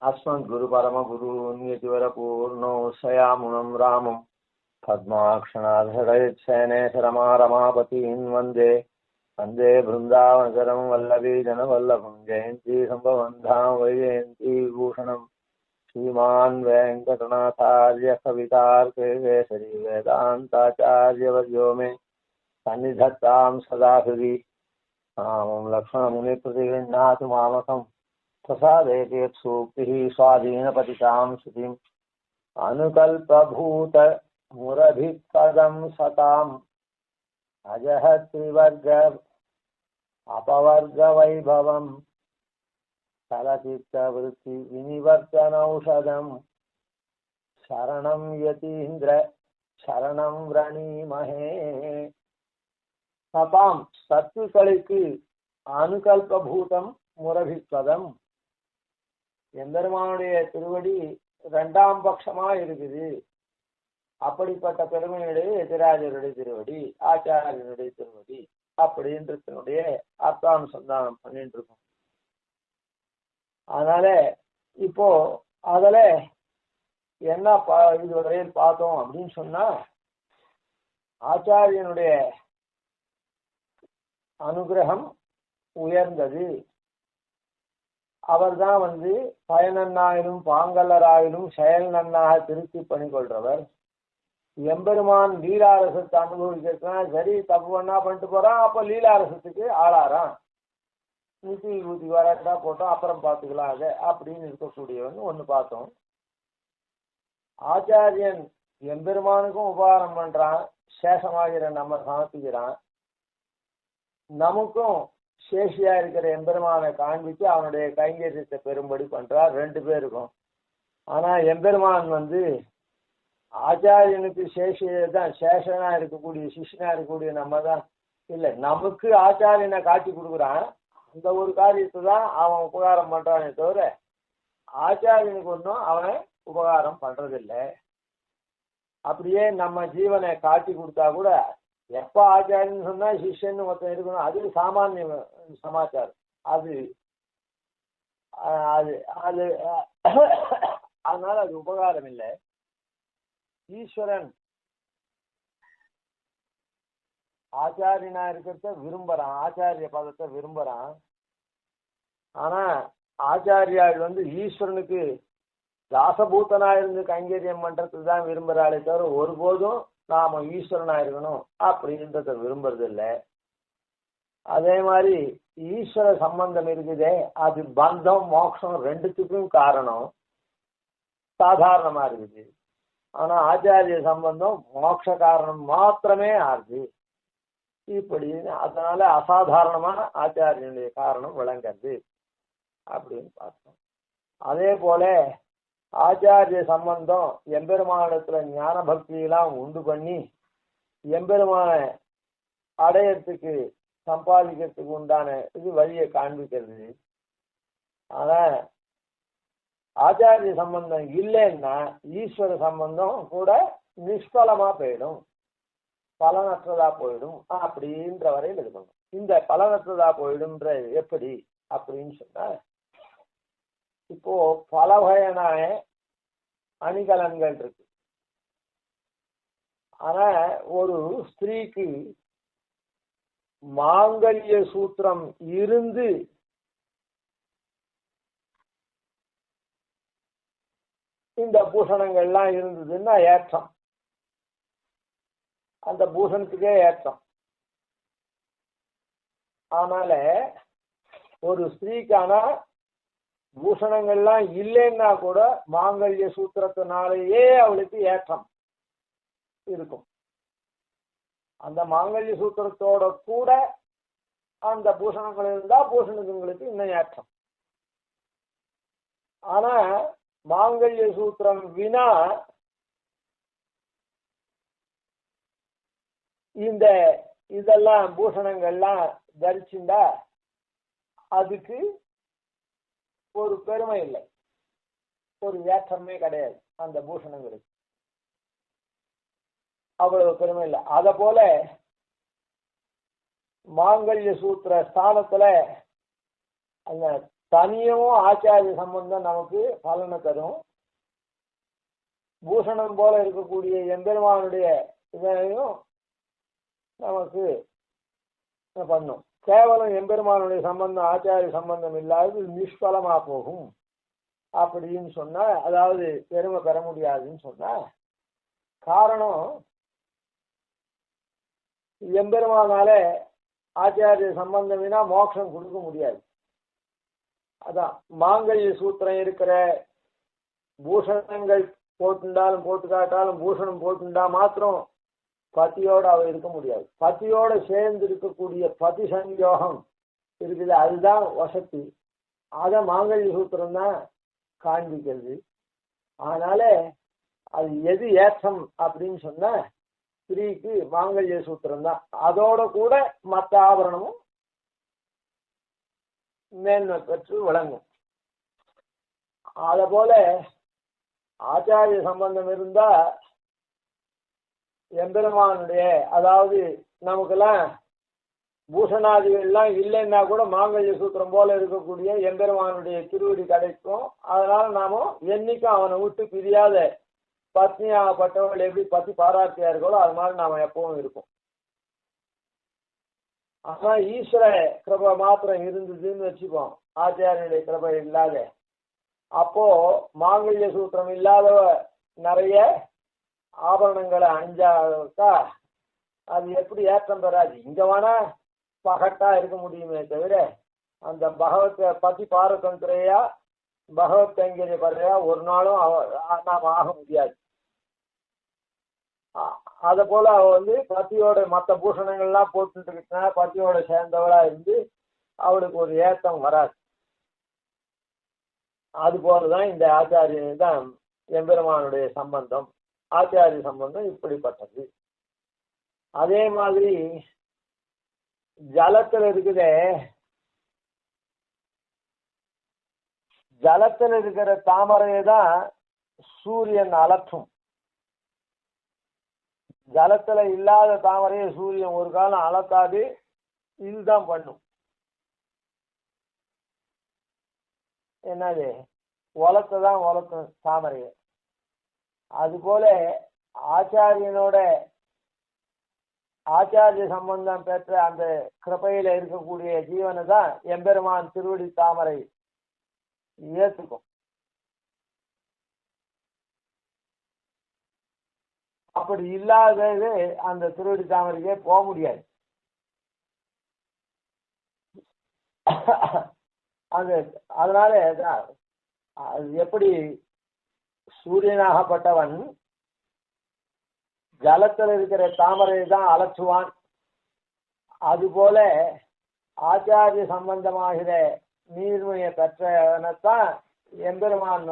अस्मद्गुरुपरमगुरून्यतिवरपूर्णो शयामुनं रामं पद्माक्षणाधरयच्छयने रमापतीन् वन्दे वन्दे बृन्दावनचरं वल्लभी जनवल्लभं जयन्ती सम्भवं धाम वैजयन्ती विभूषणं श्रीमान् वेङ्कटनाथार्य कवितार्केसरी वेदान्ताचार्यवर्यो मे सन्निधत्तां सदा हृदि रामं लक्ष्मणमुनिप्रतिगृह्णातु मामकं प्रसादेति यत्सूक्तिः स्वाधीनपतितां श्रुतिम् अनुकल्पभूत मुरभिपदं सताम् अजः त्रिवर्ग अपवर्गवैभवम् चलचित्तवृत्ति विनिवर्तनौषधम् शरणं यतीन्द्र शरणं व्रणीमहे सताम् சத்துக்களுக்கு அனுகல்பூதம் முரபிப்பதம் எம்பெருமானுடைய திருவடி இரண்டாம் பட்சமா இருக்குது. அப்படிப்பட்ட பெருமையுடைய எதிராஜருடைய திருவடி, ஆச்சாரியனுடைய திருவடி அப்படின்றதனுடைய அர்த்தானுசந்தானம் பண்ணிட்டு இருக்கோம். அதனால இப்போ அதுல என்ன இதுவரையில் பார்த்தோம் அப்படின்னு சொன்னா, ஆச்சாரியனுடைய அனுகிரகம் உயர்ந்தது. அவர் தான் பயனன்னாயிலும் பாங்கல்லராயிலும் செயல் நன்னாக திருத்தி பண்ணி கொள்றவர். எம்பெருமான் லீலாரசத்தை அனுபவிக்கிறதுனா சரி, தப்பு பண்ணா பண்ணிட்டு போறான், அப்ப லீலாரசத்துக்கு ஆளாரான், நித்தி ஊத்தி வரட்டா போட்டோம் அப்புறம் பார்த்துக்கலாம் அதை அப்படின்னு இருக்கக்கூடியவன் ஒன்று பார்த்தோம். ஆச்சாரியன் எம்பெருமானுக்கும் உபகாரம் பண்றான், சேஷமாகிற நம்ம சமர்ப்பிக்கிறான், நமக்கும் சேஷியா இருக்கிற எம்பெருமானை காண்பிச்சு அவனுடைய கைங்கரியத்தை பெரும்படி பண்றார் ரெண்டு பேருக்கும். ஆனா எம்பெருமான் ஆச்சாரியனுக்கு சேஷியதான், சேஷனா இருக்கக்கூடிய சிஷ்யனா இருக்கக்கூடிய நம்ம தான் இல்லை, நமக்கு ஆச்சாரியனை காட்சி கொடுக்குறான். அந்த ஒரு காரியத்தை தான் அவன் உபகாரம் பண்றானே தவிர ஆச்சாரியனுக்கு ஒன்றும் அவன் உபகாரம் பண்றதில்லை. அப்படியே நம்ம ஜீவனை காட்சி கொடுத்தா கூட எப்ப ஆச்சாரியன்னு சொன்னா சிஷ்யன்னு மொத்தம் இருக்கணும், அது சாமானிய சமாச்சாரம். அது அது அது அதனால அது உபகாரம் இல்லை. ஈஸ்வரன் ஆச்சாரியனா இருக்கிறத விரும்புறான், ஆச்சாரிய பதத்தை விரும்புறான். ஆனா ஆச்சாரியாள் ஈஸ்வரனுக்கு தாசபூத்தனா இருந்து கைங்கரியம் பண்றதுக்கு தான் விரும்புறாளே தவிர ஒருபோதும் நாம ஈஸ்வரனா இருக்கணும் அப்படின்றத விரும்புறது இல்லை. அதே மாதிரி ஈஸ்வர சம்பந்தம் இருக்குதே, அது பந்தம் மோட்சம் ரெண்டுத்துக்கும் காரணம் சாதாரணமா இருக்குது. ஆனா ஆச்சாரிய சம்பந்தம் மோட்ச காரணம் மாத்திரமே ஆகுது. இப்படி அதனால அசாதாரணமான ஆச்சாரியனுடைய காரணம் விளங்குறது அப்படின்னு பார்த்தோம். அதே போல ஆச்சாரிய சம்பந்தம் எம்பெருமானத்துல ஞான பக்தியெல்லாம் உண்டு பண்ணி எம்பெருமான அடையறதுக்கு சம்பாதிக்கிறதுக்கு உண்டான இது வழியை காண்பிக்கிறது. ஆனா ஆச்சாரிய சம்பந்தம் இல்லைன்னா ஈஸ்வர சம்பந்தம் கூட நிஷ்பலமா போயிடும், பலனற்றதா போயிடும் அப்படின்ற வரையில் இருக்கணும். இந்த பலனற்றதா போயிடும்ன்ற எப்படி அப்படின்னு சொன்னா, இப்போ பல வகையான அணிகலன்கள் இருக்கு. ஆனா ஒரு ஸ்திரீக்கு மாங்கல்ய சூத்திரம் இருந்து இந்த பூஷணங்கள்லாம் இருந்ததுன்னா ஏற்றம், அந்த பூஷணத்துக்கே ஏற்றம். அதனால ஒரு ஸ்திரீக்கான பூஷணங்கள்லாம் இல்லைன்னா கூட மாங்கல்ய சூத்திரத்தினாலேயே அவளுக்கு ஏற்றம் இருக்கும். அந்த மாங்கல்ய சூத்திரத்தோட கூட அந்த பூஷணங்கள் இருந்தா பூஷணங்களுக்கு இன்னும் ஏற்றம். ஆனா மாங்கல்ய சூத்திரம் வினா இந்த இதெல்லாம் பூஷணங்கள்லாம் தரிச்சுண்டா அதுக்கு ஒரு பெருமை இல்லை, ஒரு ஏற்றமே கிடையாது. அந்த பூஷணங்களுக்கு அவ்வளவு பெருமை இல்லை. அத போல மாங்கல்ய சூத்திர ஸ்தானத்துல அந்த தனியவும் ஆச்சாரிய சம்பந்தம் நமக்கு பலனை தரும். பூஷணம் போல இருக்கக்கூடிய எம்பெருமானுடைய இதையும் நமக்கு பண்ணும். கேவலம் எம்பெருமானுடைய சம்பந்தம் ஆச்சாரிய சம்பந்தம் இல்லாதது நிஷ்பலமா போகும் அப்படின்னு சொன்னா, அதாவது பெருமை பெற முடியாதுன்னு சொன்னா, காரணம் எம்பெருமானால ஆச்சாரிய சம்பந்தம்னா மோட்சம் கொடுக்க முடியாது. அதான் மாங்கல்ய சூத்திரம் இருக்கிற பூஷணங்கள் போட்டுண்டாலும் போட்டு காட்டாலும் பூஷணம் போட்டுண்டா மாத்திரம் பத்தியோட அவ இருக்க முடியாது. பத்தியோட சேர்ந்து இருக்கக்கூடிய பதி சங்கயோகம் இருக்குது, அதுதான் வசதி. அத மாங்கல்ய சூத்திரம் தான் காண்பிக்கிறது. அதனால அது எது ஏற்றம் அப்படின்னு சொன்னா ஸ்திரீக்கு மாங்கல்ய சூத்திரம் தான். அதோட கூட மற்ற ஆபரணமும் மேன்மை பெற்று விளங்கும். அத போல ஆச்சாரிய சம்பந்தம் இருந்தா எம்பெருமானுடைய, அதாவது நமக்கெல்லாம் பூஷணாதிகள்லாம் இல்லைன்னா கூட மாங்கல்ய சூத்திரம் போல இருக்கக்கூடிய எம்பெருமானுடைய திருவடி கிடைக்கும். அதனால நாம என்னைக்கும் அவனை விட்டு பிரியாத பத்னியாகப்பட்டவர்கள் எப்படி பத்தி பாராட்டியார்களோ அது மாதிரி நாம எப்பவும் இருக்கும். ஆனா ஈஸ்வர கிருபை மாத்திரம் இருந்ததுன்னு வச்சுப்போம், ஆச்சாரியனுடைய கிருபை இல்லாத, அப்போ மாங்கல்ய சூத்திரம் இல்லாதவ நிறைய ஆபரணங்களை அணிஞ்சாக்கா அது எப்படி ஏற்றம் பெறாது. இங்க வேணா பகட்டா இருக்க முடியுமே தவிர அந்த பகவத்தை பத்தி பாரதந்திரையா பகவத் கைங்கரிய பறையா ஒரு நாளும் நாம் ஆக முடியாது. அத போல அவ பத்தியோட மற்ற பூஷணங்கள்லாம் போட்டுட்டு பத்தியோட சேர்ந்தவளா இருந்து அவளுக்கு ஒரு ஏத்தம் வராது. அது போலதான் இந்த ஆச்சாரியன் தான் எம்பெருமானுடைய சம்பந்தம். ஆச்சாரிய சம்பந்தம் இப்படிப்பட்டது. அதே மாதிரி ஜலத்துல இருக்குதே, ஜலத்துல இருக்கிற தாமரையை தான் சூரியன் அலற்றும். ஜலத்துல இல்லாத தாமரையை சூரியன் ஒரு காலம் அலத்தாது, இதுதான் பண்ணும். என்னது உலக்கதான் உலக்கும் தாமரையை. அதுபோல ஆச்சாரியனோட ஆச்சாரிய சம்பந்தம் பெற்ற அந்த கிருபையில இருக்கக்கூடிய ஜீவனை தான் எம்பெருமான் திருவடி தாமரை ஏத்துக்கும். அப்படி இல்லாதது அந்த திருவடி தாமரைக்கே போக முடியாது. அதனால அது எப்படி சூரியனாகப்பட்டவன் ஜலத்தில் இருக்கிற தாமரை தான் அலற்றுவான், அதுபோல ஆச்சாரிய சம்பந்தமாகிற நீர்மையை பெற்றவனைத்தான் எம்பெருமான்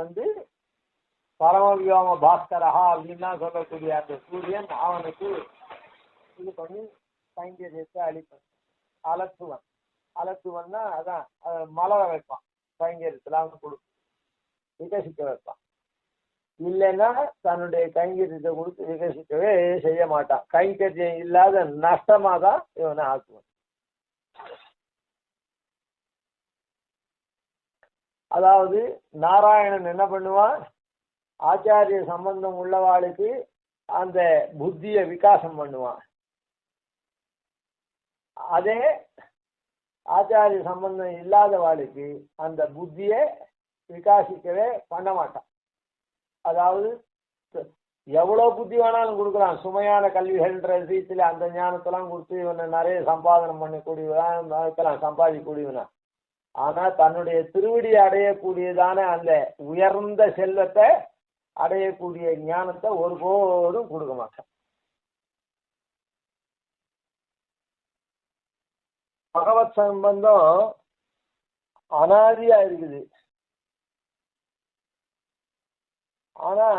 பரமவியோம பாஸ்கரஹா அப்படின்னா சொல்லக்கூடிய அந்த சூரியன் அவனுக்கு இது பண்ணி கைங்கரியத்தை அளிப்பான். அலற்றுவன், அலற்றுவன்னா அதான் மலர வைப்பான், கைங்கரியத்தில் அவன் கொடுப்பான், விகசிக்க வைப்பான். இல்லைன்னா தன்னுடைய கைங்கரியத்தை கொடுத்து விகசிக்கவே செய்ய மாட்டான். கைங்கரியம் இல்லாத நஷ்டமா தான் இவனை ஆக்குவான். அதாவது நாராயணன் என்ன பண்ணுவான், ஆச்சாரிய சம்பந்தம் உள்ளவாளுக்கு அந்த புத்திய விகாசம் பண்ணுவான். அதே ஆச்சாரிய சம்பந்தம் இல்லாதவாளுக்கு அந்த புத்தியை விகாசிக்கவே பண்ண மாட்டான். அதாவது எவ்வளவு புத்தி வேணாலும் கொடுக்குறான், சுமையான கல்விகள்ன்ற ரீதியில அந்த ஞானத்தெல்லாம் கொடுத்து இவனை நிறைய சம்பாதனம் பண்ணக்கூடியவன் சம்பாதிக்கக்கூடியவனா. ஆனா தன்னுடைய திருவடி அடையக்கூடியதான அந்த உயர்ந்த செல்வத்தை அடையக்கூடிய ஞானத்தை ஒருபோதும் கொடுக்க மாட்டான். பகவத் சம்பந்தம் அனாதியா இருக்குது. ஆனா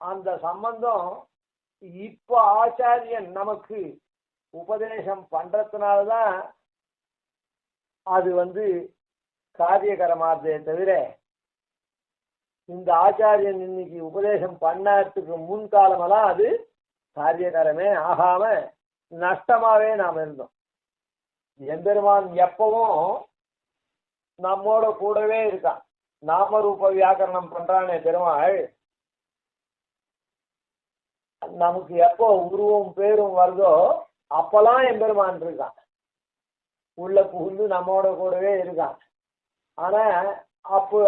அந்த சம்பந்தம் இப்ப ஆச்சாரியன் நமக்கு உபதேசம் பண்றதுனாலதான் அது காரியகரமாதே தவிர இந்த ஆச்சாரியன் இன்னைக்கு உபதேசம் பண்ணறதுக்கு முன்காலமெல்லாம் அது காரியகரமே ஆகாம நஷ்டமாவே நாம் இருந்தோம். எம்பெருமான் எப்பவும் நம்மோட கூடவே இருக்கான். நாமரூப வியாக்கரணம் பண்றானே பெருமாள், நமக்கு எப்போ உருவம் பேரும் வருதோ அப்பெல்லாம் எம்பெருமான் இருக்கான், உள்ள புகுந்து நம்மோட கூடவே இருக்கான். ஆனா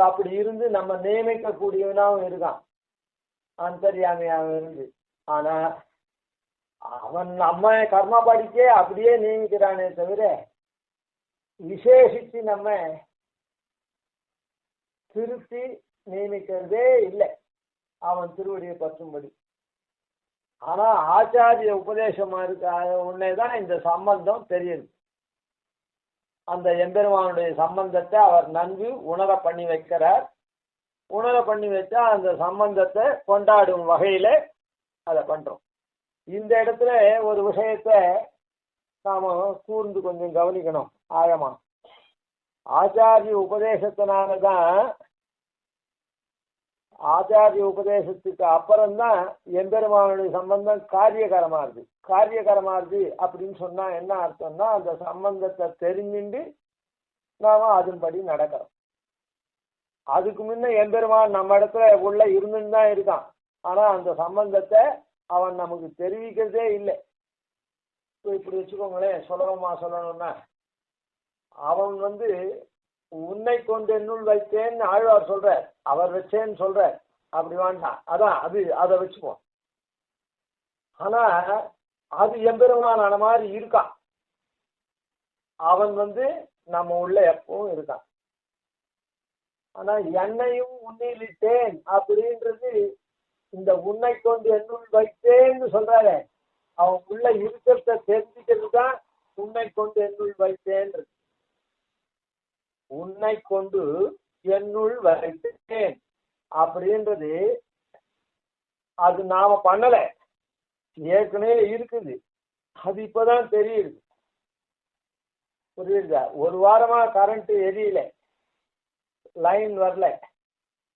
அப்படி இருந்து நம்ம நியமிக்க கூடியவனாவும் இருக்கான், அந்தர்யாமியாவும் இருந்து. ஆனா அவன் நம்ம கர்மா படிக்கே அப்படியே நியமிக்கிறானே தவிர விசேஷிச்சு நம்ம திருத்தி நியமிக்கிறதே இல்லை அவன் திருவடியை பற்றும்படி. ஆனா ஆச்சாரிய உபதேசமா இருக்க உடனேதான் இந்த சம்பந்தம் தெரியுது. அந்த எம்பெருமானுடைய சம்பந்தத்தை அவர் நன்கு உணர பண்ணி வைக்கிறார். உணர பண்ணி வச்சா அந்த சம்பந்தத்தை கொண்டாடும் வகையில அதை பண்றோம். இந்த இடத்துல ஒரு விஷயத்தை நாம கூர்ந்து கொஞ்சம் கவனிக்கணும் ஆழமா. ஆச்சாரிய உபதேசத்தினாலதான், ஆச்சாரிய உபதேசத்துக்கு அப்புறம்தான் எம்பெருமானுடைய சம்பந்தம் காரியகரமா இருக்கு. காரியகரமா இருக்கு அப்படின்னு சொன்னா என்ன அர்த்தம்னா, அந்த சம்பந்தத்தை தெரிஞ்சுட்டு நாம அதன்படி நடக்கிறோம். அதுக்கு முன்ன எம்பெருமான் நம்ம இடத்துல உள்ள இருந்துன்னு தான் இருக்கான். ஆனா அந்த சம்பந்தத்தை அவன் நமக்கு தெரிவிக்கிறதே இல்லை. இப்படி வச்சுக்கோங்களேன், சுலபமா சொல்லணும்னா, அவன் உன்னை கொண்டு என்னுள் வைத்தேன்னு ஆழ்வார் சொல்ற, அவர் வச்சேன்னு சொல்ற, அப்படி வேண்டாம். அதான் அதை வச்சுப்போம். ஆனா அது எம்பெருமானான மாதிரி இருக்கான். அவன் நம்ம உள்ள எப்பவும் இருக்கான். ஆனா என்னையும் உன்னிலிட்டேன் அப்படின்றது, இந்த உன்னை கொண்டு என்னுள் வைத்தேன்னு சொல்றாரு, அவன் உள்ள இருக்கிறத தெரிஞ்சுக்கிறது தான் உன்னை கொண்டு என்னுள் வைத்தேன். உன்னை கொண்டு என்னுள் வைத்தேன் அப்படின்றது அது நாம பண்ணல, ஏற்கனவே இருக்குது. அது இப்பதான் தெரியுது. புரியுதா? ஒரு வாரமா கரண்ட் எரியல, லைன் வரல,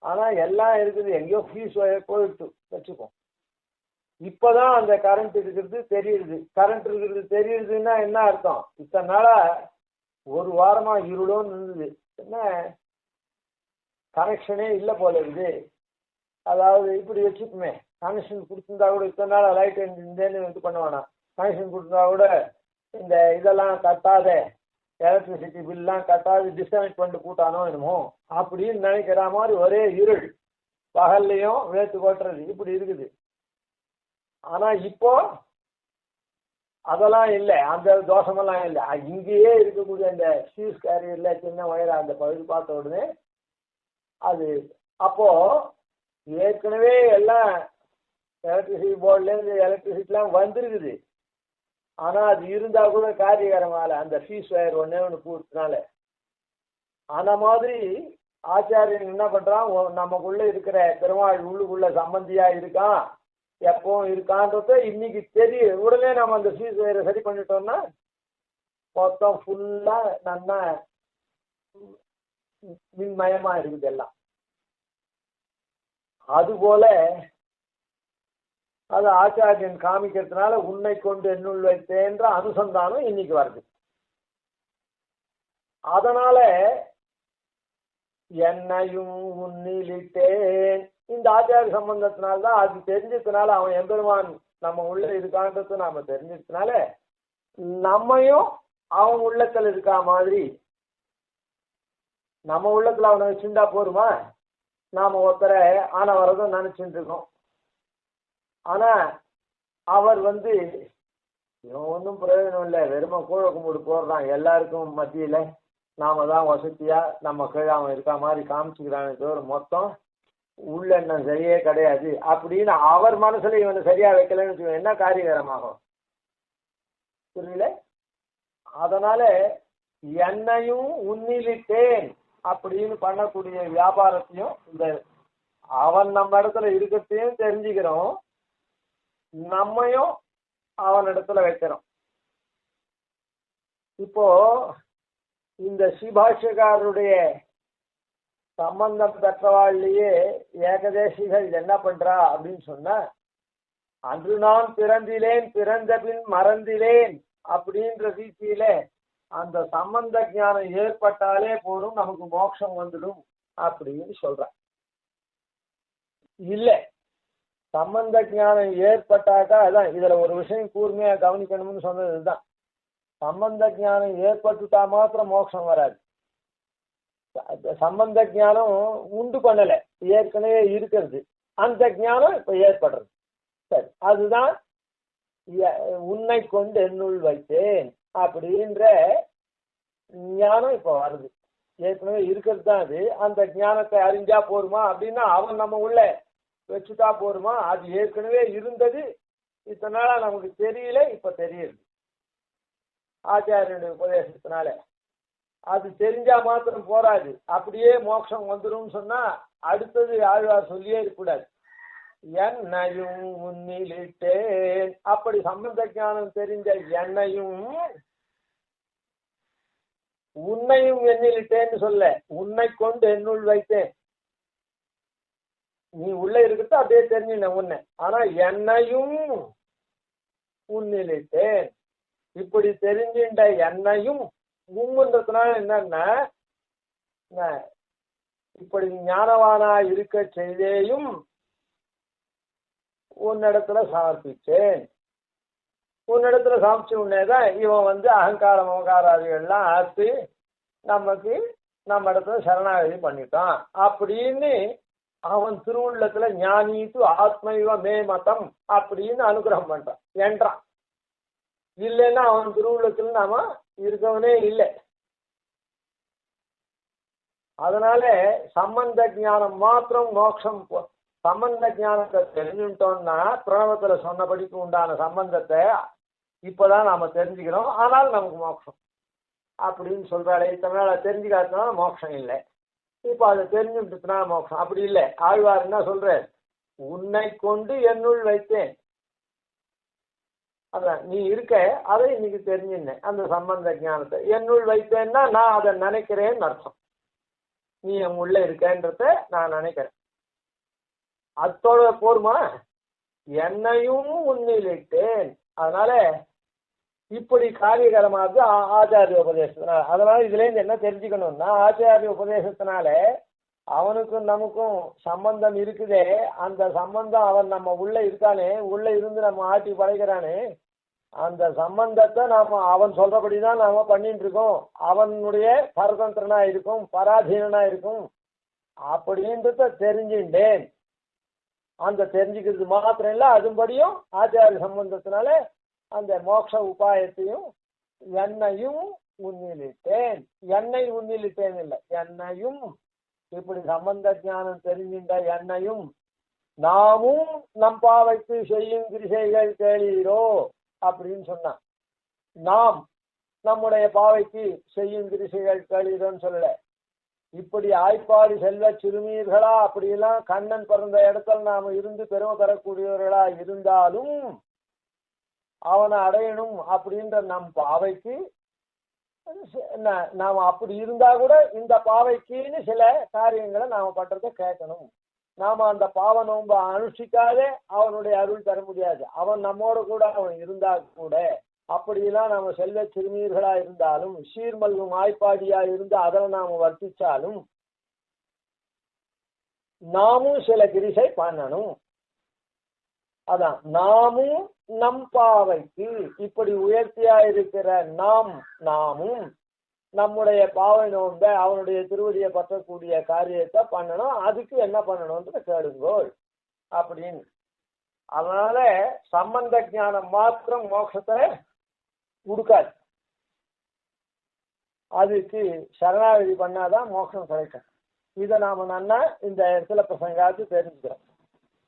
ஆனா எல்லாம் இருக்குது. எங்கேயோ ஃபீஸ் போயிட்டு வச்சுப்போம். இப்பதான் அந்த கரண்ட் இருக்கிறது தெரியுது. கரண்ட் இருக்கிறது தெரியுதுன்னா என்ன அர்த்தம்? இத்தனை நாளா ஒரு வாரமா இருளும் இருந்தது, என்ன கனெக்ஷனே இல்லை போல இருக்குது. அதாவது இப்படி வச்சுக்குமே, கனெக்ஷன் கொடுத்துருந்தா கூட இத்தனை நாள் லைட் இருந்தேன்னு இது பண்ண வேணாம். கனெக்ஷன் கொடுத்துருந்தா கூட இந்த இதெல்லாம் கட்டாத, எலக்ட்ரிசிட்டி பில்லாம் கட்டாது டிஸ்கனெக்ட் பண்ணிட்டு கூட்டானோ என்னமோ அப்படின்னு நினைக்கிற மாதிரி ஒரே இருள், பகல்லையும் வேத்து கொட்டுறது, இப்படி இருக்குது. ஆனா இப்போ அதெல்லாம் இல்லை, அந்த தோஷமெல்லாம் இல்லை. இங்கேயே இருக்கக்கூடிய அந்த சீஸ் கேரியர்ல சின்ன வயரா அந்த பகுதி பார்த்த உடனே அது அப்போ ஏற்கனவே எல்லாம் எலக்ட்ரிசிட்டி போர்டுலேருந்து எலக்ட்ரிசிட்டிலாம் வந்துருக்குது. ஆனா அது இருந்தா கூட காரியகரமால அந்த ஃபீஸ் வயர் ஒன்று கூடுறதுனால. அந்த மாதிரி ஆச்சாரியன் என்ன பண்றான், நமக்குள்ள இருக்கிற பெருமாள் உள்ளுக்குள்ள சம்பந்தியா இருக்கான், எப்பவும் இருக்கான்றத இன்னைக்கு தெரியும். உடனே நம்ம அந்த ஃபீஸ் வயரை சரி பண்ணிட்டோம்னா மொத்தம் ஃபுல்லா நல்லா மின்மயமா இருக்குது எல்லாம். அதுபோல அது ஆச்சாரியன் காமிக்கிறதுனால உன்னை கொண்டு என்னுள் வைத்தேன்ற அனுசந்தானம் இன்னைக்கு வருது. அதனால என்னையும் உன்னிலிட்டேன், இந்த ஆச்சாரிய சம்பந்தத்தினால்தான், அது தெரிஞ்சதுனால, அவன் எம்பெருமான் நம்ம உள்ள இருக்கான்றது நாம தெரிஞ்சதுனால நம்மையும் அவன் உள்ளத்துல இருக்கா மாதிரி, நம்ம உள்ளத்துல அவனை வச்சுட்டா போருமா? நாம ஒருத்தரை ஆன வரதும் நினைச்சுட்டு இருக்கோம். ஆனா அவர் இவன் ஒன்றும் பிரயோஜனம் இல்லை, வெறும கூழ கும்பிடு போடுறான், எல்லாருக்கும் மத்தியில நாம தான் வசதியா நம்ம கீழே அவன் இருக்கா மாதிரி காமிச்சுக்கிறானே தவிர மொத்தம் உள்ள என்ன சரியே கிடையாது அப்படின்னு அவர் மனசுல இவனை சரியா வைக்கலன்னு என்ன காரியகரமாகும்? புரியல? அதனால என்னையும் உன்னிலிட்டேன் அப்படின்னு பண்ணக்கூடிய வியாபாரத்தையும், இந்த அவன் நம்ம இடத்துல இருக்கிறதையும் தெரிஞ்சுக்கிறோம், நம்மையும் அவன் இடத்துல வைக்கிறோம். இப்போ இந்த ஸ்ரீபாஷ்யக்காரருடைய சம்பந்தம் பெற்றவாழ்லையே ஏகதேசிகள் என்ன பண்றா அப்படின்னு சொன்னா, அன்று நான் பிறந்திலேன், பிறந்த பின் மறந்திலேன் அப்படின்ற ரீதியில அந்த சம்பந்த ஞானம் ஏற்பட்டாலே போதும் நமக்கு மோட்சம் வந்துடும் அப்படின்னு சொல்றான். இல்லை, சம்பந்த ஞானம் ஏற்பட்டாக்கா அதான் இதுல ஒரு விஷயம் கூர்மையா கவனிக்கணும்னு சொன்னது இதுதான். சம்பந்த ஞானம் ஏற்பட்டுட்டா மாத்திரம் மோட்சம் வராது. சம்பந்த ஞானம் உண்டு பண்ணல, ஏற்கனவே இருக்கிறது. அந்த ஞானம் இப்ப ஏற்படுறது. சரி, அதுதான் உன்னை கொண்டு என்னுள் வைத்தேன் அப்படின்ற ஞானம் இப்ப வருது. ஏற்கனவே இருக்கிறது தான் அது. அந்த ஞானத்தை அறிஞ்சா போருமா அப்படின்னா அவன் நம்ம உள்ள வச்சுட்டா போருமா? அது ஏற்கனவே இருந்தது, இத்தனை நாளா நமக்கு தெரியல, இப்ப தெரியுது ஆச்சாரியனுடைய உபதேசத்தினால. அது தெரிஞ்சா மாத்திரம் போராது, அப்படியே மோட்சம் வந்துடும் சொன்னா அடுத்தது ஆழ்வார் சொல்லியே இருக்கக்கூடாது. என்னையும் முன்னிலிட்டேன். அப்படி சம்பந்த ஞானம் தெரிஞ்ச என்னையும் உன்னையும் எண்ணிலிட்டேன்னு சொல்ல, உன்னை கொண்டு என்னுள் வைத்தேன். நீ உள்ள இருக்கிறது அப்படியே தெரிஞ்சுன உன்னை, ஆனா என்னையும் உன்னிலிட்டேன். இப்படி தெரிஞ்சின்ற என்னையும் உம்ன்றதுனால என்னன்னா, இப்படி ஞானவானா இருக்க செய்தேயும் உன்னிடத்துல சமர்ப்பிச்சேன். உன்னிடத்துல சமைச்ச உடனேதான் இவன் அகங்கார மமகாராதிகள்லாம் ஆத்து நமக்கு நம்ம இடத்துல சரணாகதி பண்ணிட்டான் அப்படின்னு அவன் திருவுள்ளத்துல ஞானித்து ஆத்மைவ மே மதம் அப்படின்னு அனுகிரகம் பண்றான் என்றான். இல்லைன்னா அவன் திருவுள்ளத்துல நாம இருக்கவனே இல்லை. அதனால சம்பந்த ஞானம் மாத்திரம் மோட்சம். சம்பந்த ஞானத்தை தெரிஞ்சுட்டோம்னா பிரணவத்துல சொன்னபடிக்கு உண்டான சம்பந்தத்தை இப்பதான் நாம தெரிஞ்சுக்கிறோம், ஆனால் நமக்கு மோட்சம் அப்படின்னு சொல்றாளே. இத்தனை நாள் தெரிஞ்சுக்காதனால மோட்சம் இல்லை, இப்ப அதை தெரிஞ்சுட்டதுனால மோட்சம். அப்படி இல்லை. ஆழ்வார் என்ன சொல்ற, உன்னை கொண்டு என்னுள் வைத்தேன். அதான் நீ இருக்க, அதை இன்னைக்கு தெரிஞ்சுனேன். அந்த சம்பந்த ஞானத்தை என்னுள் வைத்தேன்னா நான் அதை நினைக்கிறேன்னு அர்த்தம். நீ என் உள்ள இருக்கன்றத நான் நினைக்கிறேன். அத்தோட போருமா? என்னையும் உன்னிலிட்டேன். அதனால இப்படி காரியகரமானது ஆச்சாரிய உபதேசத்தினால. அதனால இதுல இருந்து என்ன தெரிஞ்சுக்கணும்னா, ஆச்சாரிய உபதேசத்தினால அவனுக்கும் நமக்கும் சம்பந்தம் இருக்குதே, அந்த சம்பந்தம் அவன் நம்ம உள்ள இருக்கானே, உள்ள இருந்து நம்ம ஆட்டி படைக்கிறானே, அந்த சம்பந்தத்தை நாம அவன் சொல்றபடிதான் நாம பண்ணிட்டு இருக்கோம். அவனுடைய பரதந்திரனா இருக்கும், பராதீனனா இருக்கும் அப்படின்றத தெரிஞ்சுட்டேன். அந்த தெரிஞ்சுக்கிறது மாத்திரம் இல்ல, அதுபடியும் ஆச்சாரிய சம்பந்தத்தினால அந்த மோட்ச உபாயத்தையும் என்னையும் உன்னிலிட்டேன். என்னை உன்னிலிட்டேன் இல்லை, என்னையும். இப்படி சம்பந்த ஞானம் தெரிஞ்சின்ற என்னையும் நாமும் நம் பாவைக்கு செய்யும் கிரிசைகள் கேளீரோ அப்படின்னு சொன்னான். நாம் நம்முடைய பாவைக்கு செய்யும் கிரிசைகள் கேளீரோன்னு சொல்லல. இப்படி ஆய்ப்பாடி செல்வ சிறுமீர்களா அப்படியெல்லாம் கண்ணன் பிறந்த இடத்துல நாம இருந்து பெருமை பெறக்கூடியவர்களா இருந்தாலும் அவனை அடையணும் அப்படின்ற நம் பாவைக்கு நாம அப்படி இருந்தா கூட இந்த பாவைக்குன்னு சில காரியங்களை நாம பண்றத கேட்கணும். நாம அந்த பாவ நோன்பை அனுஷ்டிக்காதே அவனுடைய அருள் தர முடியாது. அவன் நம்மோட கூட அவன் இருந்தா கூட, அப்படியெல்லாம் நாம செல்வ சிறுமீர்களா இருந்தாலும் சீர்மல்கும் ஆய்ப்பாடியா இருந்து அதில் நாம வர்த்திச்சாலும் நாமும் சில கிரிசை பண்ணணும். அதான் நாமும் நம் பாவைக்கு இப்படி உயர்த்தியா இருக்கிற நாமும் நம்முடைய பாவை நோன்ப அவனுடைய திருவடியை பற்றக்கூடிய காரியத்தை பண்ணணும். அதுக்கு என்ன பண்ணணும்ன்ற கேளுங்கோள் அப்படின்னு. அதனால சம்பந்த ஞானம் மாத்திரம் மோட்சத்தை கொடுக்காது. அதுக்கு சரணாகதி பண்ணாதான் மோட்சம் கிடைக்கும். இதை நாம நன்னா இந்த இடத்துல பிரசங்காத்து தெரிஞ்சுக்கிறோம்.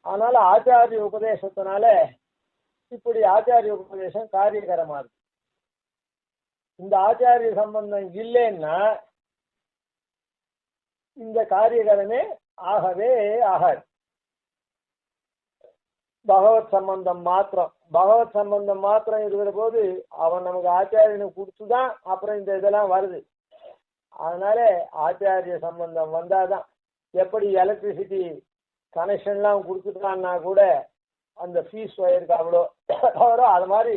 அதனால ஆச்சாரிய உபதேசத்தினால இப்படி ஆச்சாரிய உபதேசம் காரியகரமா இருக்கு. இந்த ஆச்சாரிய சம்பந்தம் இல்லைன்னா இந்த காரியகரமே ஆகவே ஆகாது. பகவத் சம்பந்தம் மாத்திரம் இருக்கிற போது அவன் நமக்கு ஆச்சாரியனுக்கு கொடுத்துதான் அப்புறம் இந்த இதெல்லாம் வருது. அதனால ஆச்சாரிய சம்பந்தம் வந்தாதான். எப்படி எலக்ட்ரிசிட்டி கனெக்ஷன்லாம் கொடுத்துட்டான்னா கூட அந்த ஃபீஸ் ஒயருக்கு அவ்வளோ வரும். அது மாதிரி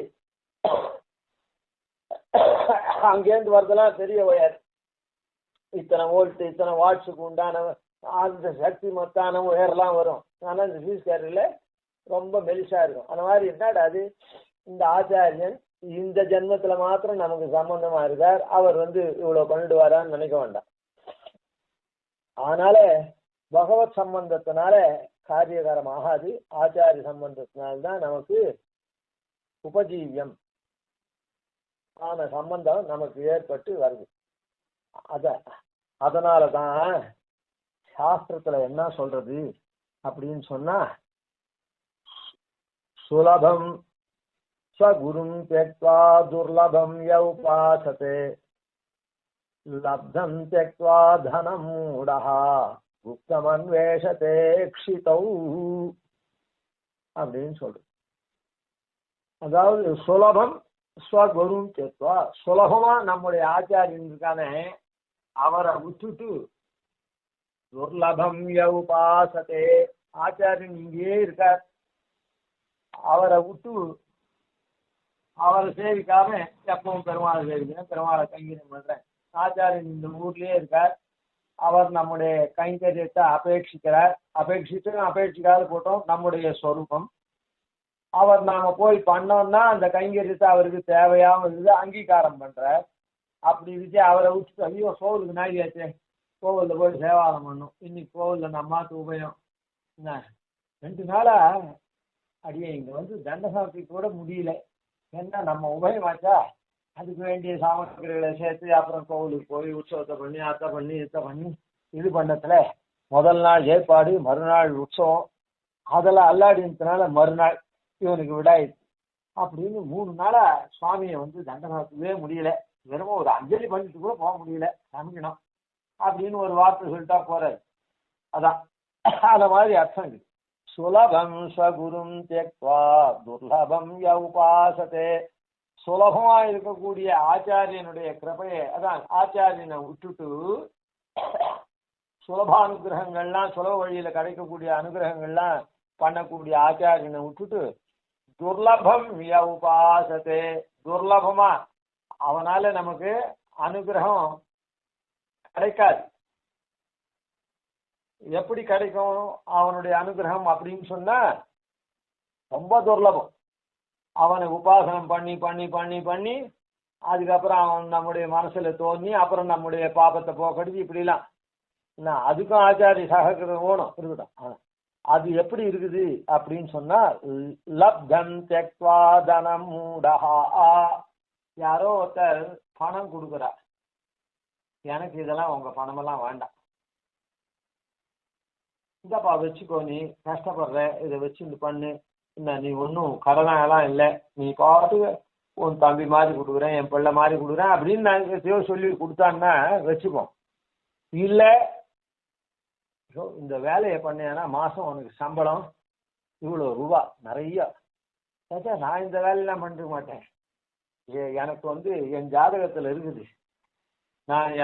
அங்கேருந்து வரதெல்லாம் பெரிய ஒயர், இத்தனை வோல்ட் இத்தனை வாட்ஸுக்கு உண்டான அந்த சக்தி மொத்தான ஒயர்லாம் வரும். ஆனால் இந்த ஃபீஸ் கேரியர்ல ரொம்ப மெலிசா இருக்கும். அந்த மாதிரி என்னடா அது, இந்த ஆச்சாரியன் இந்த ஜென்மத்துல மாத்திரம் நமக்கு சம்பந்தமா இருக்கார், அவர் இவ்வளவு பண்ணிடுவாரான்னு நினைக்க வேண்டாம். அதனால பகவத் சம்பந்தத்தினால காரியகாரம் ஆகாது, ஆச்சாரிய சம்பந்தத்தினால்தான் நமக்கு உபஜீவியம் ஆன சம்பந்தம் நமக்கு ஏற்பட்டு வருது. அதனாலதான் சாஸ்திரத்துல என்ன சொல்றது அப்படின்னு சொன்னா, சுலபம் ஸ்வகுரும் த்யக்த்வா துர்லபம் யௌபாசதே லப்தம் த்யக்த்வா தனம் மூடஹ குப்தம் அன்வேஷதே க்ஷிதௌ அப்படின்னு சொல்றது. அதாவது சுலபம் ஸ்வகுரும் த்யக்த்வா, சுலபமா நம்முடைய ஆச்சாரியன் இருக்கானே அவரை விட்டுட்டு, துர்லபம் யௌபாசதே, ஆச்சாரியன் இங்கேயே இருக்கார், அவரை விட்டு அவரை சேவிக்காம எப்பவும் பெருமாளை சேவிக்கிறேன், பெருமாளை கைங்கரியம் பண்றேன், ஆச்சாரியன் இந்த ஊர்லயே இருக்கார், அவர் நம்முடைய கைங்கரியத்தை அபேட்சிக்கிறார், அபேட்சிக்காத போட்டோம் நம்முடைய ஸ்வரூபம், அவர் நாம போய் பண்ணோம்னா அந்த கைங்கரியத்தை அவருக்கு தேவையாம இருக்குது அங்கீகாரம் பண்றார். அப்படி இருந்துச்சு அவரை விட்டு, ஐயோ கோவிலுக்கு நாயாச்சே, கோவிலில் போய் சேவாலம் பண்ணும், இன்னைக்கு கோவிலில் நம்மாத்து உபயம் என்ன 2 நாளா அடியே இங்க தண்டசாமி கூட முடியல, ஏன்னா நம்ம உபயமாச்சா அதுக்கு வேண்டிய சாமகிரிகளை சேர்த்து அப்புறம் கோவிலுக்கு போய் உற்சவத்தை பண்ணி அத்தை பண்ணி இத்தை பண்ணி இது பண்ணத்துல முதல் நாள் ஏற்பாடு, மறுநாள் உற்சவம், அதெல்லாம் அல்லாடினதுனால மறுநாள் இவனுக்கு விடாயிடுச்சு அப்படின்னு 3 நாளா சுவாமியை தண்டசாமவே முடியல, வெறும் ஒரு அஞ்சலி பண்ணிட்டு கூட போக முடியல, சமைக்கணும் அப்படின்னு ஒரு வார்த்தை சொல்லிட்டா போறாரு. அதான் அந்த மாதிரி அர்த்தம் இருக்கு. சுலபம் ஸ்வகுரும் த்யக்த்வா துர்லபம் யௌபாசதே, சுலபமா இருக்கக்கூடிய ஆச்சாரியனுடைய கிருபையை, அதான் ஆச்சாரியனை விட்டுட்டு சுலபானுகிரகங்கள்லாம் சுலப வழியில கிடைக்கக்கூடிய அனுகிரகங்கள்லாம் பண்ணக்கூடிய ஆச்சாரியனை விட்டுட்டு துர்லபம் யௌபாசதே, துர்லபமா அவனால நமக்கு அனுகிரகம் கிடைக்காது. எப்படி கிடைக்கும் அவனுடைய அனுகிரகம் அப்படின்னு சொன்னா, ரொம்ப துர்லபம். அவனை உபாசனம் பண்ணி பண்ணி பண்ணி பண்ணி அதுக்கப்புறம் அவன் நம்முடைய மனசுல தோன்றி அப்புறம் நம்முடைய பாபத்தை போக்கடிச்சு இப்படிலாம் அதுக்கும் ஆச்சாரிய சககிரம் ஓணும் இருக்கட்டும். அது எப்படி இருக்குது அப்படின்னு சொன்னா, லப்தம் த்யக்த்வா தனம் மூடஹா, யாரோ ஒருத்தர் பணம் கொடுக்குறா, எனக்கு இதெல்லாம் உங்க பணமெல்லாம் வேண்டாம், இந்தப்பா வச்சுக்கோ, நீ கஷ்டப்படுற, இதை வச்சு பண்ணு, என்ன நீ ஒன்றும் கடனாலாம் இல்லை, நீ பாட்டு உன் தம்பி மாதிரி கொடுக்குறேன், என் பிள்ளை மாதிரி கொடுக்குறேன் அப்படின்னு நான் சொல்லி கொடுத்தான்னா வச்சுப்போம். இல்லை இந்த வேலையை பண்ணேன்னா மாசம் உனக்கு சம்பளம் இவ்வளோ ரூபா நிறைய, நான் இந்த வேலையெல்லாம் பண்ணிருக்க மாட்டேன், எனக்கு என் ஜாதகத்தில் இருக்குது,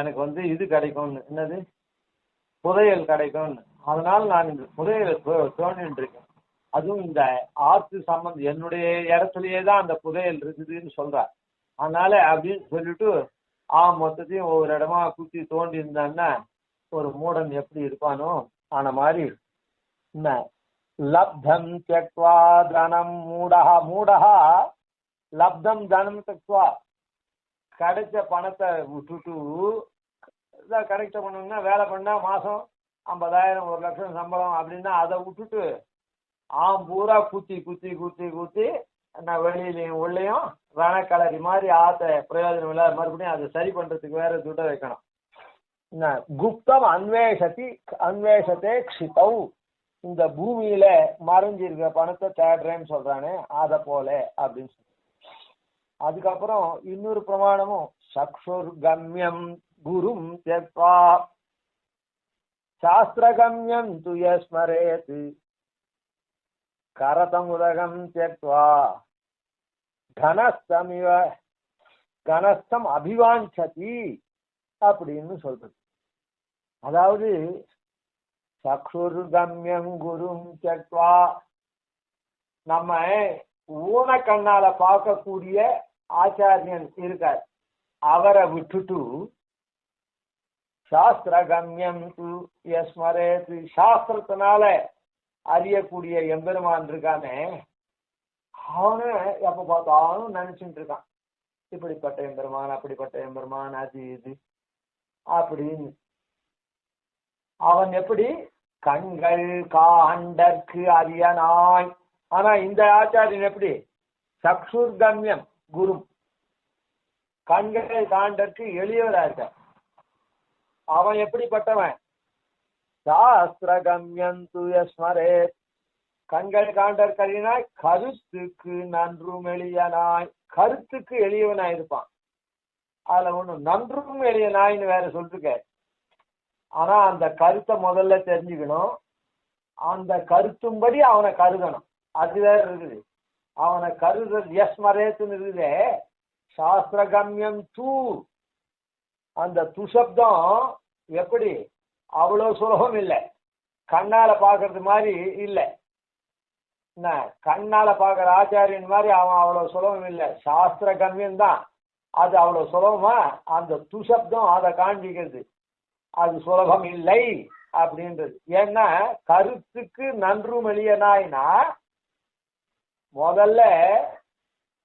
எனக்கு இது கிடைக்கும்னு, என்னது புதையல் கிடைக்கும்னு, அதனால நான் இந்த புதையலை தோண்டிட்டு இருக்கேன், அதுவும் இந்த ஆற்று சம்பந்தம் என்னுடைய இடத்துலயே தான் அந்த புதையல் இருக்குதுன்னு சொல்றார். அதனால அப்படின்னு சொல்லிட்டு மொத்தத்தையும் ஒவ்வொரு இடமா குத்தி தோண்டி இருந்தான்னா ஒரு மூடன் எப்படி இருப்பானோ ஆன மாதிரி, என்ன லப்தம் த்யக்த்வா தனம் மூடஹா, மூடஹா லப்தம் தனம் த்யக்த்வா, கிடைச்ச பணத்தை விட்டுட்டு, கிடைச்ச பணம்னா வேலை பண்ணா மாசம் 50,000 1 லட்சம் சம்பளம் அப்படின்னா அதை விட்டுட்டு பூரா குத்தி குத்தி குத்தி குத்தி வெளியிலையும் உள்ளேயும் ரணக்கலரி மாதிரி ஆத்த பிரயோஜனம் இல்லாத மறுபடியும் அதை சரி பண்றதுக்கு வேற துட்ட வைக்கணும். குப்தம் அன்வேஷத்தை க்ஷிதௌ, இந்த பூமியில மறைஞ்சிருக்க பணத்தை தேடுறேன்னு சொல்றானே அத போல அப்படின்னு சொல்லி. அதுக்கப்புறம் இன்னொரு பிரமாணமும், சக்ஷுர் கம்யம் குரும் த்யக்த்வா சாஸ்திரகம்யம் துய ஸ்மரேத் கரதமுதகம் த்யக்த்வா கனஸ்தம் அபிவாஞ்சதி அப்படின்னு சொல்றது. அதாவது சக்ஷுர் கம்யம் குரும் த்யக்த்வா, நம்ம ஊன கண்ணால பார்க்கக்கூடிய ஆச்சாரியன் இருக்கார், அவரை விட்டுட்டு சாஸ்திரகம்யம் து யஸ்மரேத், சாஸ்திரத்தினால அறியக்கூடிய எம்பெருமான் இருக்கானே அவனு எப்ப பார்த்தாலும் நினைச்சுட்டு இருக்கான், இப்படிப்பட்ட எம்பெருமான் அப்படிப்பட்ட எம்பெருமான் அது இது அப்படின்னு. அவன் எப்படி கண்கள் காண்டற்கு அரியனாய். ஆனா இந்த ஆச்சாரியன் எப்படி சக்ஷுர்கம்யம் குரு, கண்கள் காண்டற்கு எளியவரா இருக்க. அவன் எப்படிப்பட்டவன் சாஸ்திரகம்யம் து யஸ்மரேத், கண்கள் காண்டற்கரினாய் கருத்துக்கு நன்றும் எளியனாய். கருத்துக்கு எளியவனாய் இருப்பான். அதுல ஒண்ணு நன்றும் எளியனாய்னு வேற சொல்லிருக்க. ஆனா அந்த கருத்தை முதல்ல தெரிஞ்சுக்கணும், அந்த கருத்தும்படி அவனை கருதணும். அது வேற இருக்குது. அவனை கருதல் யஸ்மரேத்துன்னு இருக்குதே, சாஸ்திரகம்யம் தூ, அந்த துசப்தம் எப்படி அவ்வளவு சுலபம் இல்லை, கண்ணால பாக்குறது மாதிரி இல்லை. என்ன கண்ணால பாக்குற ஆச்சாரியன் மாதிரி அவன் அவ்வளவு சுலபம் இல்லை, சாஸ்திர கம்யம் தான். அது அவ்வளவு சுலபமா அந்த துசப்தம் அதை காண்பிக்கிறது, அது சுலபம் இல்லை அப்படின்றது. ஏன்னா கருத்துக்கு நன்றும் எளியனாய்னா முதல்ல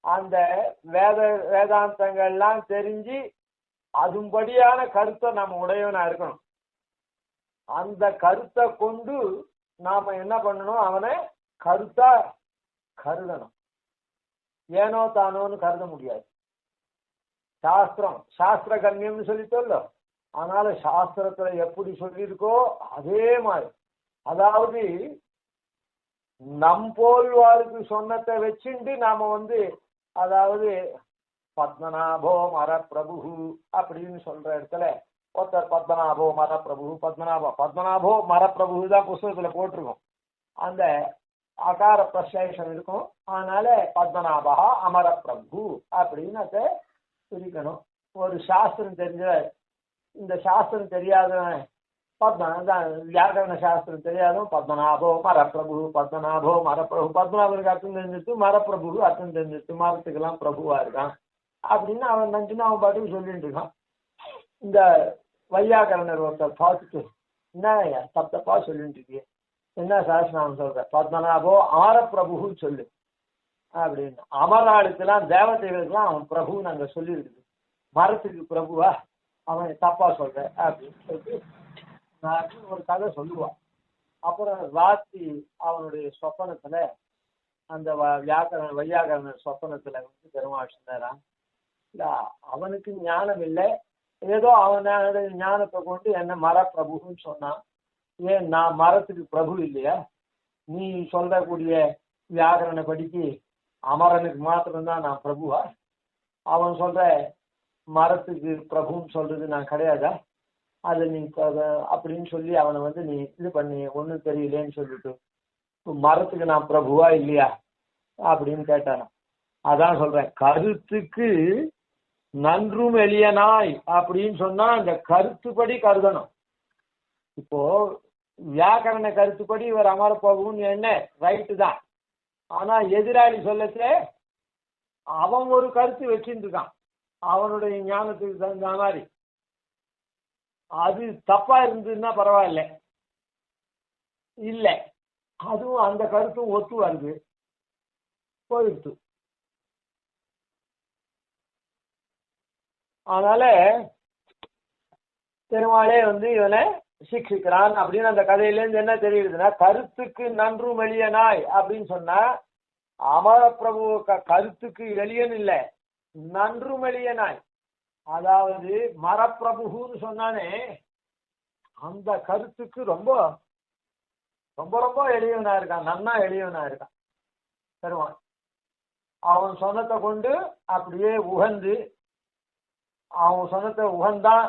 அந்த வேதாந்தங்கள்லாம் தெரிஞ்சு அதுபடியான கருத்தை நம்ம உடையவனா இருக்கணும். அந்த கருத்தை கொண்டு நாம என்ன பண்ணணும், அவனை கருத்தா கருதணும். ஏனோ தானோன்னு கருத முடியாது. சாஸ்திர கண்ணியம்னு சொல்லி சொல்லும். அதனால சாஸ்திரத்துல எப்படி சொல்லியிருக்கோ அதே மாதிரி, அதாவது நம்போல்வாளுக்கு சொன்னதை வச்சுட்டு நாம அதாவது பத்மநாபோ மர பிரபு அப்படின்னு சொல்ற இடத்துல ஒருத்தர் பத்மநாபோ மர பிரபு, பத்மநாபோ மர பிரபு தான் புஸ்தகத்துல போட்டிருக்கோம். அந்த அகார பிரசேஷம் இருக்கும். அதனால பத்மநாபா அமர பிரபு அப்படின்னு அதை பிரிக்கணும். ஒரு சாஸ்திரம் தெரிஞ்ச, இந்த சாஸ்திரம் தெரியாதவன் வியாக்கரண சாஸ்திரம் தெரியாதவன் பத்மநாபோ மரப்பிரபு, பத்மநாபோ மரப்பிரபு, பத்மநாபனுக்கு அர்த்தம் தெரிஞ்சிட்டு மரப்பிரபு அர்த்தம் தெரிஞ்சிட்டு மரத்துக்கெல்லாம் பிரபுவா இருக்கான் அப்படின்னு அவன் நினைச்சுன்னு அவன் பாட்டுக்கு சொல்லிட்டு இருக்கான். இந்த வையாக்கரணர் ஒருத்தர் பார்த்துட்டு என்ன தப்பா சொல்லிட்டு இருக்கே, என்ன சாஸ்திரம் சொல்ற, பத்மநாபோ அமரப்பிரபுன்னு சொல்லு அப்படின்னு. அமர்நாடுக்கெல்லாம் தேவதைகளுக்கெல்லாம் அவன் பிரபுன்னு அங்க சொல்லியிருக்குது, மரத்துக்கு பிரபுவா அவன் தப்பா சொல்ற அப்படின்னு சொல்லிட்டு ஒரு கதை சொல்லுவான். அப்புறம் ராத்திரி அவனுடைய சொப்பனத்துல அந்த வையாகரணர் சொப்பனத்துல பெருமாள் சொன்னாராம், இல்ல அவனுக்கு ஞானம் இல்லை, ஏதோ அவனோட ஞானத்தை கொண்டு என்ன மர பிரபுன்னு சொன்னான். ஏன் நான் மரத்துக்கு பிரபு இல்லையா? நீ சொல்லக்கூடிய வியாகரண படிக்கு அமரனுக்கு மாத்திரம்தான் நான் பிரபுவா? அவன் சொல்ற மரத்துக்கு பிரபுன்னு சொல்றது நான் கிடையாதா? அது நீ அப்படின்னு சொல்லி அவனை நீ இது பண்ணி ஒன்றும் தெரியலேன்னு சொல்லிட்டு மரத்துக்கு நான் பிரபுவா இல்லையா அப்படின்னு கேட்டானா. அதான் சொல்றேன், கருத்துக்கு நன்றும் எளியனாய் அப்படின்னு சொன்னா அந்த கருத்துப்படி கருதணும். இப்போ வியாக்கரண கருத்துப்படி இவர் அமர போகும்னு என்ன ரைட்டு தான். ஆனா எதிராளி சொல்லச்ச அவன் ஒரு கருத்து வச்சுட்டு இருக்கான் அவனுடைய ஞானத்துக்கு தகுந்த மாதிரி. அது தப்பா இருந்ததுன்னா பரவாயில்ல, இல்லை அதுவும் அந்த கருத்தும் ஒத்து வருது போயிடுத்து. அதனால பெருமாளே இவனை சிக்ஷிக்கிறான் அப்படின்னு அந்த கதையிலேருந்து என்ன தெரியுதுன்னா, கருத்துக்கு நன்றும் எளியனாய் அப்படின்னு சொன்னா அமர பிரபு கருத்துக்கு எளியன் இல்லை, நன்றும் எளியனாய். அதாவது மரப்பிரபுன்னு சொன்னானே அந்த கருத்துக்கு ரொம்ப ரொம்ப ரொம்ப எளியவனா இருக்கான், நன்னா எளியவனா இருக்கான் பெருமான். அவன் சொன்னத்தை கொண்டு அப்படியே உகந்து, அவன் சொன்னத்தை உகந்தான்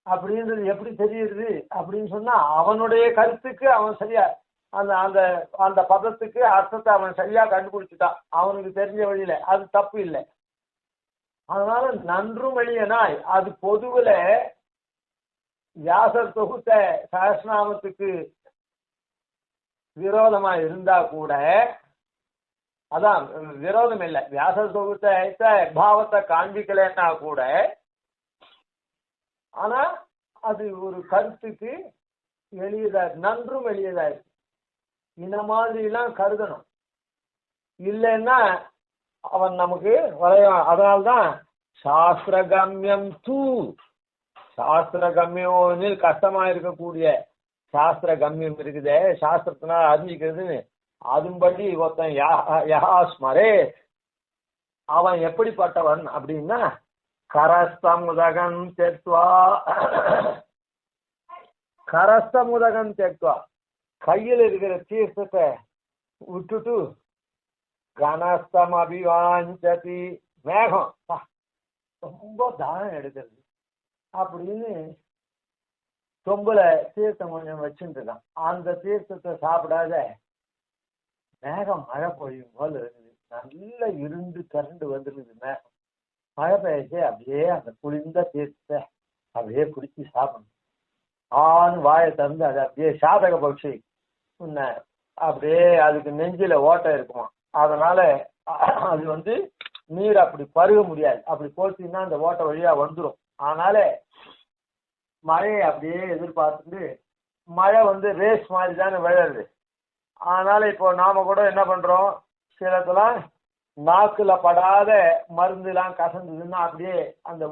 அப்படின்றது எப்படி தெரியுது அப்படின்னு சொன்னா அவனுடைய கருத்துக்கு அவன் சரியா அந்த அந்த அந்த பதத்துக்கு அர்த்தத்தை அவன் சரியா கண்டுபிடிச்சுட்டான் அவனுக்கு தெரிஞ்ச வழியில. அது தப்பு இல்லை. அதனால நன்றும் எளியனாய் அது பொதுவுல வியாசர் தொகுத்த சஹஸ்ரநாமத்துக்கு விரோதமா இருந்தா கூட அதான் விரோதம் இல்லை. வியாச தொகுத்த பாவத்தை காண்பிக்கலன்னா கூட, ஆனா அது ஒரு கருத்துக்கு எளியதா, நன்றும் எளியதா இருக்கு. இந்த மாதிரி எல்லாம் கருதணும். இல்லைன்னா அவன் நமக்கு வரையான். அதனால்தான் சாஸ்திரகம்யம் தூ, சாஸ்திரகம்யம் கஷ்டமா இருக்கக்கூடிய சாஸ்திர கம்யம் இருக்குதே, சாஸ்திரத்தினால அறிஞ்சிக்கிறதுன்னு, அதுபடி ஒருத்தன் யா ஸ்மரே, அவன் எப்படிப்பட்டவன் அப்படின்னா, கரஸ்தமுதகம் தெத்வா, கரஸ்தமுதகம் தெத்வா, கையில் இருக்கிற தீர்த்தத்தை விட்டுட்டு, கனஸ்தம் அபிவாஞ்சதி, மேகம் ரொம்ப தானம் எடுக்கிறது அப்படின்னு சொம்புல தீர்த்தம் கொஞ்சம் வச்சுட்டு இருக்கான். அந்த தீர்த்தத்தை சாப்பிடாத மேகம் மழை பொழியும் போல இருக்குது. நல்ல இருண்டு கரண்டு வந்துருக்குது மேகம். மழை பெய்யச்சு அப்படியே அந்த குளிர்ந்த தீர்த்தத்தை அப்படியே குடிச்சு சாப்பிடணும். வாயை திறந்து அது அப்படியே சாதக பட்சி உன்ன அப்படியே அதுக்கு நெஞ்சில ஓட்டை இருக்குமா, அதனால அது நீர் அப்படி பருக முடியாது. அப்படி போச்சுன்னா அந்த ஓட்டை வழியா வந்துடும். அதனால மழையை அப்படியே எதிர்பார்த்துட்டு, மழை ரேஸ் மாதிரி தானே விழுறது. அதனால இப்போ நாம கூட என்ன பண்றோம், சிலதெல்லாம் நாக்குல படாத மருந்து எல்லாம் கசந்ததுன்னா அப்படியே அந்த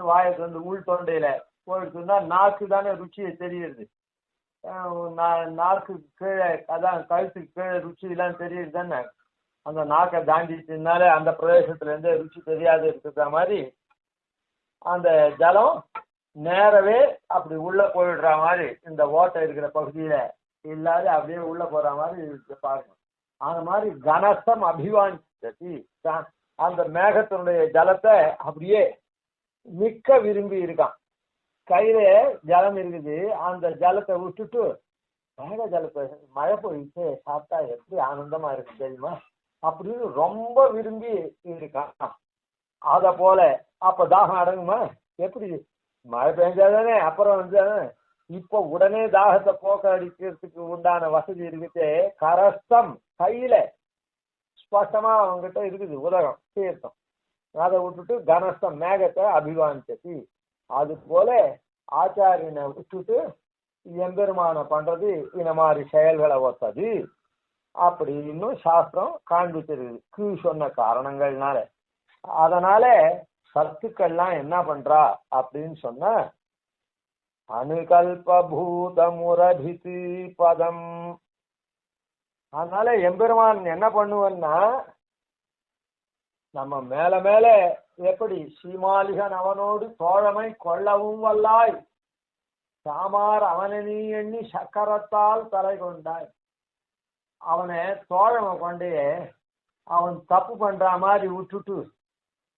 வாயத்துல உள் தொண்டையில போயிடுச்சுன்னா நாக்கு தானே ருச்சியை தெரியுது. நாக்கு கீழே, அதான் கழுத்துக்கு கீழே ருச்சி எல்லாம் தெரியுது தானே. அந்த நாக்கை தாண்டிச்சுனாலே அந்த பிரதேசத்துல இருந்து ருச்சி தெரியாது இருக்கிற மாதிரி அந்த ஜலம் நேரவே அப்படி உள்ள போயிடுற மாதிரி இந்த ஓட்டை இருக்கிற பகுதியில இல்லாத அப்படியே உள்ள போற மாதிரி பார்க்கணும். அந்த மாதிரி கனஸ்தம் அபிவாஞ்சி, அந்த மேகத்தினுடைய ஜலத்தை அப்படியே மிக்க விரும்பி இருக்கான். கையில ஜலம் இருக்குது, அந்த ஜலத்தை விட்டுட்டு மேக ஜலத்தை மழை போயிட்டு சாப்பிட்டா எப்படி ஆனந்தமா இருக்கு தெரியுமா அப்படின்னு ரொம்ப விரும்பி இருக்கான். அத போல அப்ப தாகம் அடங்குமா? எப்படி மழை பெஞ்சாதானே அப்புறம் இப்போ உடனே தாகத்தை போக்க அடிக்கிறதுக்கு உண்டான வசதி இருக்குது. கரஸ்தம் கையில ஸ்பஷ்டமா அவங்ககிட்ட இருக்குது உலகம் தீர்த்தம். அதை விட்டுட்டு கனஸ்தம் மேகத்தை அபிவாஞ்சதி, அது போல ஆச்சாரியனை விட்டுட்டு எம்பெருமான பண்றது இந்த மாதிரி செயல்களை ஒத்தது அப்படின்னு சாஸ்திரம் காண்பிச்சிருக்கு கீழ் சொன்ன காரணங்கள்னால. அதனால சத்துக்கள்லாம் என்ன பண்றா அப்படின்னு சொன்ன, அனுகல்பூத முரபிதி பதம். அதனால எம்பெருமான் என்ன பண்ணுவன்னா, நம்ம மேல மேல எப்படி ஸ்ரீமாலிகன் அவனோடு தோழமை கொள்ளவும் வல்லாய், சாமார் அவனை நீ எண்ணி சக்கரத்தால் தலை கொண்டாய். அவனை தோழமை கொண்டே அவன் தப்பு பண்ற மாதிரி விட்டுட்டு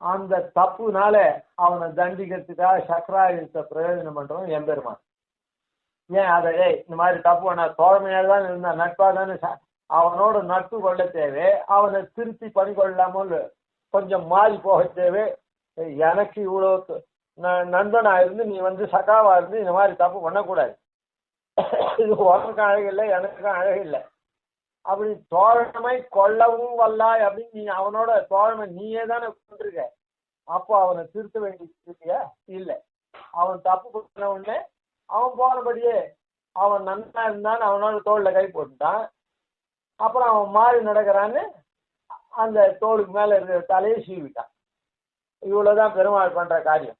அந்த தப்புனால அவனை தண்டிக்கிறதுக்காக சக்கராயுதத்தை பிரயோஜனம் பண்றவன் எம்பெருமான். ஏன் அதை இந்த மாதிரி தப்பு பண்ண தோழமையாக தான் இருந்தா, நட்பா தானே, அவனோட நட்பு கொள்ள தேவை. அவனை திருத்தி பணி கொள்ளாம கொஞ்சம் மாறி போக தேவை. எனக்கு இவ்வளவு நண்பனா இருந்து நீ சகாவா இருந்து இந்த மாதிரி தப்பு பண்ணக்கூடாது, இது உனக்கும் அழகில்லை எனக்கும் அழகில்லை. அப்படி தோழமை கொள்ளவும் வல்லாய் அப்படின்னு நீ அவனோட தோழமை நீயே தானே கொண்டிருக்க. அப்போ அவனை திருத்த வேண்டிய இல்லை. அவன் தப்பு பண்ண உடனே அவன் போனபடியே அவன் நன்னா இருந்தான்னு அவனோட தோல்ல கை போட்டுட்டான். அப்புறம் அவன் மாறி நடக்கிறான்னு அந்த தோளுக்கு மேல இருக்கிற தலையை சீவிட்டான். இவ்வளவுதான் பெருமாள் பண்ற காரியம்.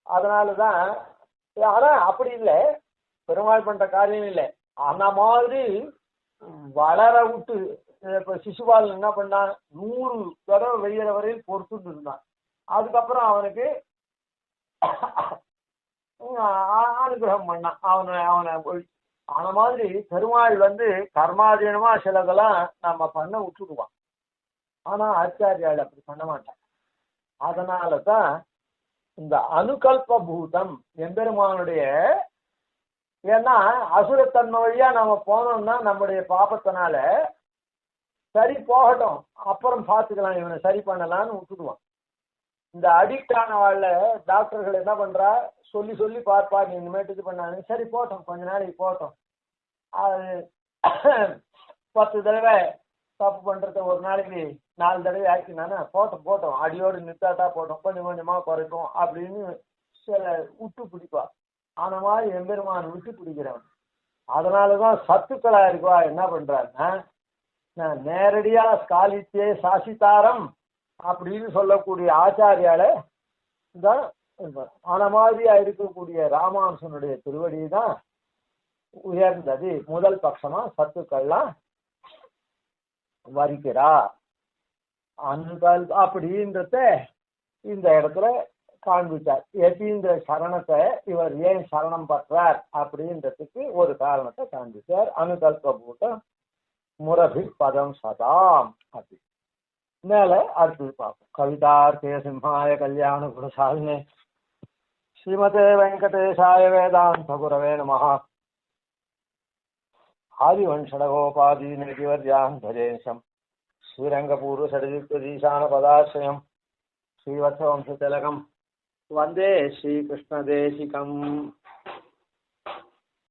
அதனாலதான், ஆனா அப்படி இல்லை, பெருமாள் பண்ற காரியம் இல்லை. அந்த மாதிரி வளர விட்டு இப்ப சிசுபாலன் என்ன பண்ணான், 100 தடவை வெய்யற வரையில் பொறுத்துட்டு இருந்தான். அதுக்கப்புறம் அவனுக்கு அனுகிரகம் பண்ணான். அவனை அந்த மாதிரி பெருமாள் கர்மாதீனமா சிலதெல்லாம் நம்ம பண்ண விட்டுடுவான். ஆனா ஆச்சாரியால் அப்படி பண்ண மாட்டான். அதனாலதான் இந்த அனுகல்ப பூதம் எம்பெருமானுடைய, ஏன்னா அசுரத்தன்மை வழியா நம்ம போனோம்னா நம்முடைய பாபத்தினால சரி போகட்டும் அப்புறம் பார்த்துக்கலாம் இவனை சரி பண்ணலான்னு விட்டுடுவான். இந்த அடிக்ட் ஆனவாழ்ல டாக்டர்கள் என்ன பண்றா, சொல்லி சொல்லி பார்ப்பா, நீ இனிமேட்டு இது பண்ணாங்க, சரி போட்டோம் கொஞ்ச நாளைக்கு போட்டோம். அது 10 தடவை தப்பு பண்றத ஒரு நாளைக்கு 4 தடவை ஆக்கினானா போட்டோம் அடியோடு நிறுத்தாட்டா போட்டோம், கொஞ்சம் கொஞ்சமா குறைக்கும் அப்படின்னு சில விட்டு பிடிப்பா. ஆன மாதிரி எம்பெருமான் விட்டு பிடிக்கிறவன். அதனாலதான் சத்துக்களா இருக்கா என்ன பண்றாருன்னா, நேரடியா ஸ்காலித்தே சாசிதாரம் அப்படின்னு சொல்லக்கூடிய ஆச்சாரியால தான் ஆன மாதிரியா இருக்கக்கூடிய ராமானுசனுடைய திருவடி தான் உயர்ந்தது. முதல் பட்சமா சத்துக்கள்லாம் வரிக்கிறா அந்த அப்படின்றத இந்த இடத்துல காண்பிச்சார். யதீந்திர சரணத்தை இவர் ஏன் சரணம் பற்றார் அப்படின்றதுக்கு ஒரு காரணத்தை காண்பிச்சார். அனுகல்பூட்ட முரபி பதம் சதாம் அப்படி மேல அடுத்தது பார்ப்போம். கவிதார்த்திய சிம்ஹாய கல்யாண குணசாலினே ஸ்ரீமதே வெங்கடேசாய வேதாந்த குரவே நமஹ. ஆதிவன்ஷடகோபாதீனகிவர்யாந்தரேசம் ஸ்ரீரங்கபூர்வசடயுக்தீசான பதாசிரயம் ஸ்ரீவத்சவம்சதிலகம் வந்தே ஸ்ரீகிருஷ்ணதேசிகம்.